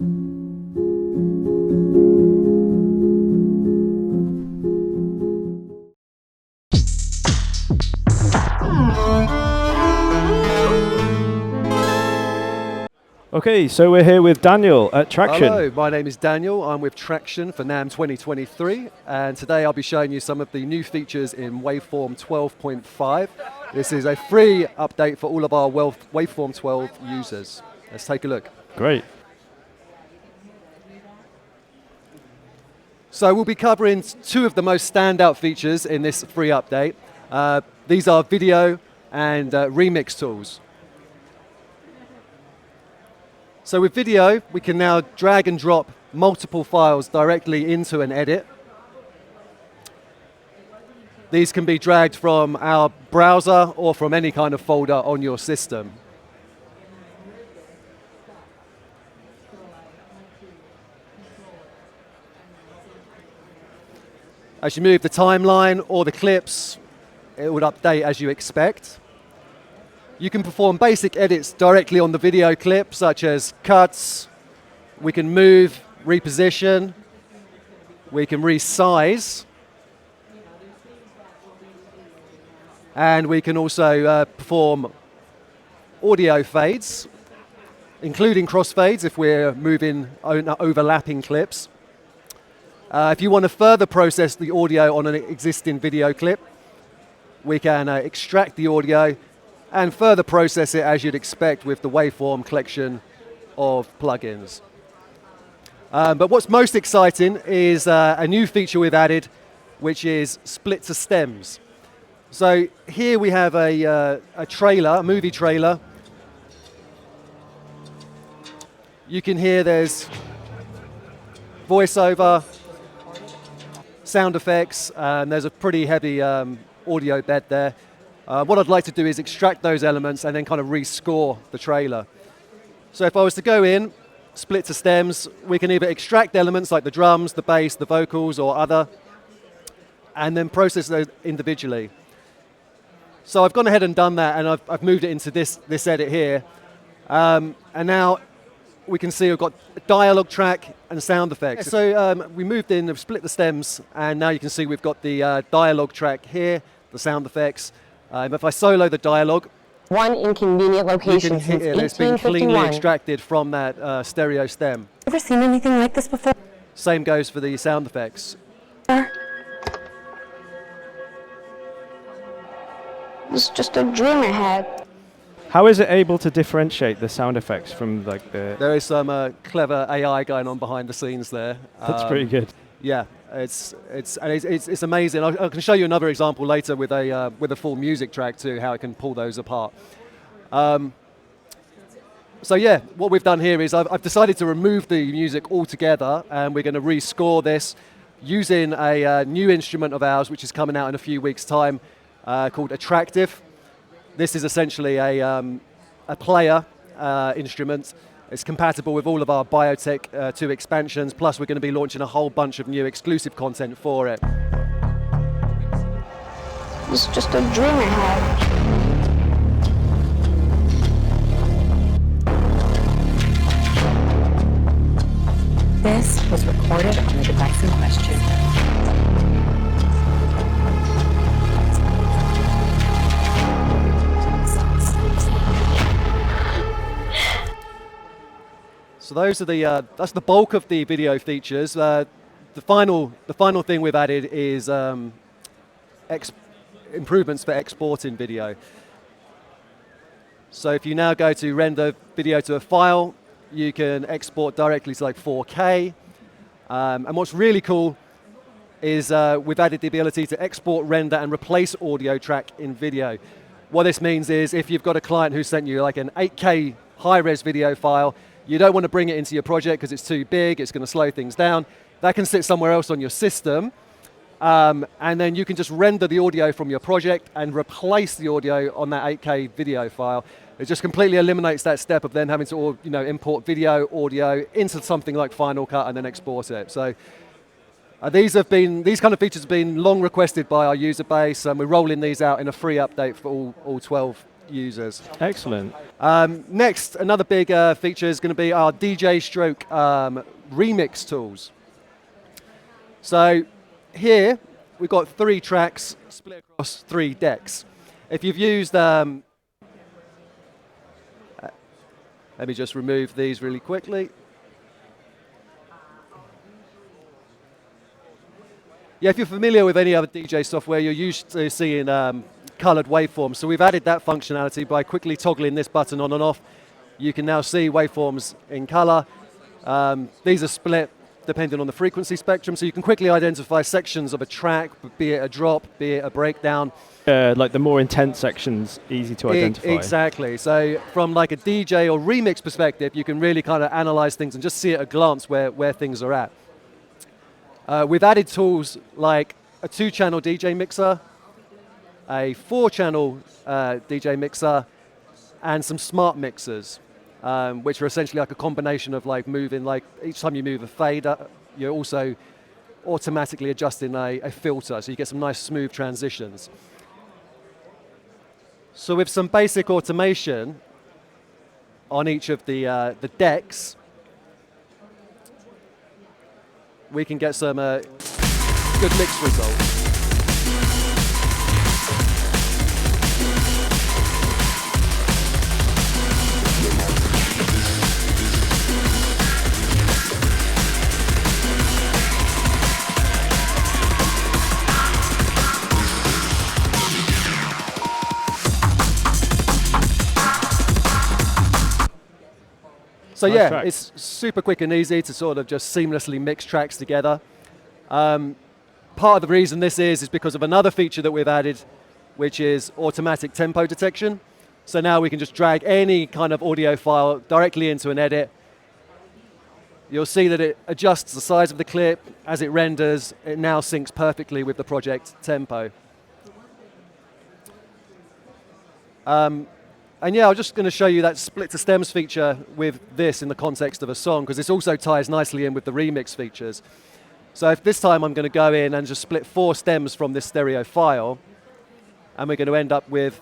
Okay, so we're here with Daniel at Tracktion. Hello, my name is Daniel. I'm with Tracktion for NAMM 2023, and today I'll be showing you some of the new features in Waveform 12.5. This is a free update for all of our Waveform 12 users. Let's take a look. Great. So we'll be covering two of the most standout features in this free update. These are video and remix tools. So with video, we can now drag and drop multiple files directly into an edit. These can be dragged from our browser or from any kind of folder on your system. As you move the timeline or the clips, it would update as you expect. You can perform basic edits directly on the video clip, such as cuts. We can move, reposition. We can resize. And we can also perform audio fades, including crossfades if we're moving overlapping clips. If you want to further process the audio on an existing video clip, we can extract the audio and further process it as you'd expect with the Waveform collection of plugins. But what's most exciting is a new feature we've added, which is split to stems. So here we have a trailer, a movie trailer. You can hear there's voiceover, sound effects, and there's a pretty heavy audio bed there. What I'd like to do is extract those elements and then kind of rescore the trailer. So if I was to go in, split to stems, we can either extract elements like the drums, the bass, the vocals, or other, and then process those individually. So I've gone ahead and done that, and I've moved it into this edit here. And now we can see we've got a dialogue track and sound effects. So we moved in, we've split the stems, and now you can see we've got the dialogue track here, the sound effects. If I solo the dialogue, one inconvenient location since 1851. It's been cleanly extracted from that stereo stem. Ever seen anything like this before? Same goes for the sound effects. It's just a dream I had. How is it able to differentiate the sound effects from like the... There is some clever AI going on behind the scenes there. That's pretty good. Yeah, it's amazing. I can show you another example later with a full music track too, how it can pull those apart. So yeah, what we've done here is I've decided to remove the music altogether, and we're going to rescore this using a new instrument of ours, which is coming out in a few weeks' time, called Attractive. This is essentially a player instrument. It's compatible with all of our Biotech 2 expansions, plus we're going to be launching a whole bunch of new exclusive content for it. It's just a dream I had. This was recorded on the device in question. So those are that's the bulk of the video features. The final thing we've added is improvements for exporting video. So if you now go to render video to a file, you can export directly to like 4K. And what's really cool is we've added the ability to export, render, and replace audio track in video. What this means is if you've got a client who sent you like an 8K high-res video file, you don't want to bring it into your project because it's too big, it's going to slow things down. That can sit somewhere else on your system. And then you can just render the audio from your project and replace the audio on that 8K video file. It just completely eliminates that step of then having to import video, audio into something like Final Cut and then export it. So these kind of features have been long requested by our user base, and we're rolling these out in a free update for all 12 users. Excellent. Next, another big feature is going to be our DJ stroke remix tools. So here, we've got 3 tracks split across 3 decks. If you've used, let me just remove these really quickly. Yeah, if you're familiar with any other DJ software, you're used to seeing colored waveforms. So we've added that functionality by quickly toggling this button on and off. You can now see waveforms in color. These are split depending on the frequency spectrum, so you can quickly identify sections of a track, be it a drop, be it a breakdown. Like the more intense sections, easy to identify. Exactly. So from like a DJ or remix perspective, you can really kind of analyze things and just see at a glance where things are at. We've added tools like a 2-channel DJ mixer, a 4-channel DJ mixer, and some smart mixers, which are essentially like a combination of like moving, like each time you move a fader, you're also automatically adjusting a filter, so you get some nice smooth transitions. So with some basic automation on each of the decks, we can get some good mix results. So nice yeah, track. It's super quick and easy to sort of just seamlessly mix tracks together. Part of the reason this is because of another feature that we've added, which is automatic tempo detection. So now we can just drag any kind of audio file directly into an edit. You'll see that it adjusts the size of the clip as it renders. It now syncs perfectly with the project tempo. And yeah, I'm just going to show you that split to stems feature with this in the context of a song, because this also ties nicely in with the remix features. So if this time I'm going to go in and just split 4 stems from this stereo file, and we're going to end up with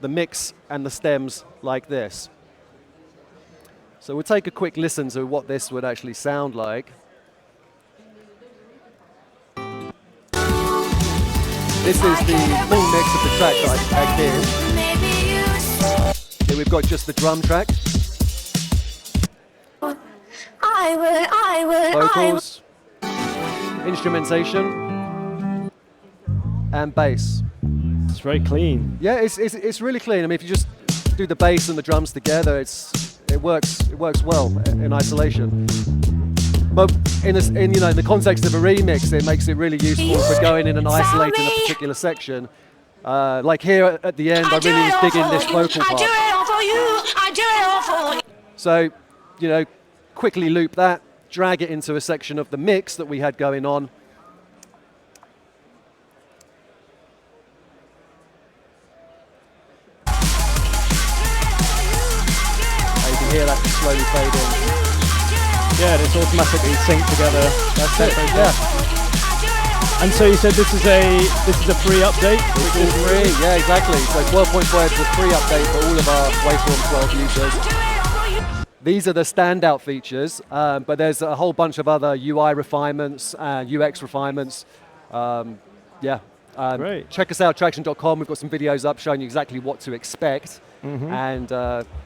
the mix and the stems like this. So we'll take a quick listen to what this would actually sound like. This is the full mix of the track that I tagged in. Here we've got just the drum track. Vocals, instrumentation, and bass. It's very clean. Yeah, it's really clean. I mean, if you just do the bass and the drums together, it works well in isolation. But in the context of a remix, it makes it really useful for going in and isolating a particular section. Like here at the end, I really was digging this vocal part. So, quickly loop that, drag it into a section of the mix that we had going on. And you can hear that slowly fade in. Yeah, and it's automatically synced together. That's it, yeah. And so you said this is a free update? This is free, yeah, exactly. So 12.5 is a free update for all of our Waveform 12 users. These are the standout features, but there's a whole bunch of other UI refinements and UX refinements. Great. Check us out, Tracktion.com. We've got some videos up showing you exactly what to expect. Mm-hmm. And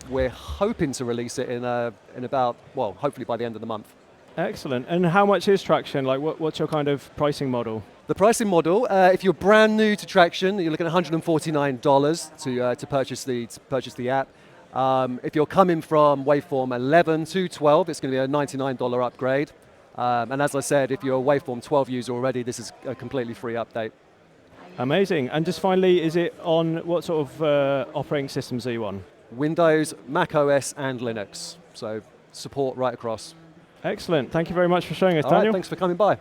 we're hoping to release it in about, well, hopefully by the end of the month. Excellent. And how much is Tracktion? Like, what's your kind of pricing model? The pricing model, if you're brand new to Tracktion, you're looking at $149 to purchase the app. If you're coming from Waveform 11 to 12, it's going to be a $99 upgrade. And as I said, if you're a Waveform 12 user already, this is a completely free update. Amazing. And just finally, is it on what sort of operating systems are you on? Windows, Mac OS, and Linux. So support right across. Excellent. Thank you very much for showing us, All Daniel. right, thanks for coming by.